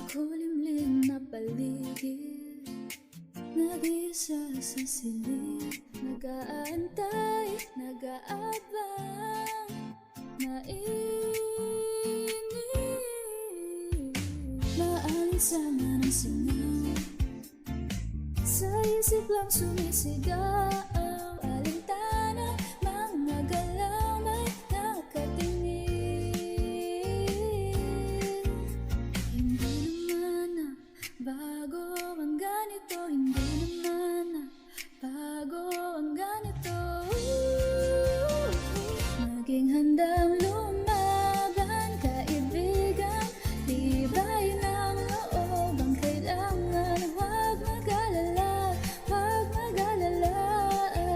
Makulimlim na paligid, nag-iisa sa silid, nag-aantay, nag-aabang, mainit. Maalinsangan ang singaw, sa isip lang sumisigaw. Alintana, mga galaw may nakatingin. Hindi naman na bago ang ganito, hindi naman na bago ang ganito. Maging handang lumaban, kaibigan, tibay ng loob ang kailangan. Huwag mag-alala, huwag mag-alala.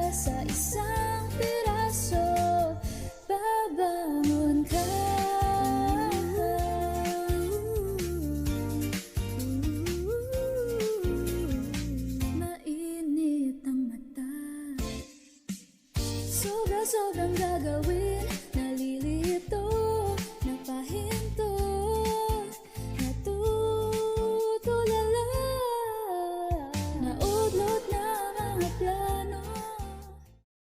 Sa isang piraso, babangon ka. Mainit ang mata, sobra-sobrang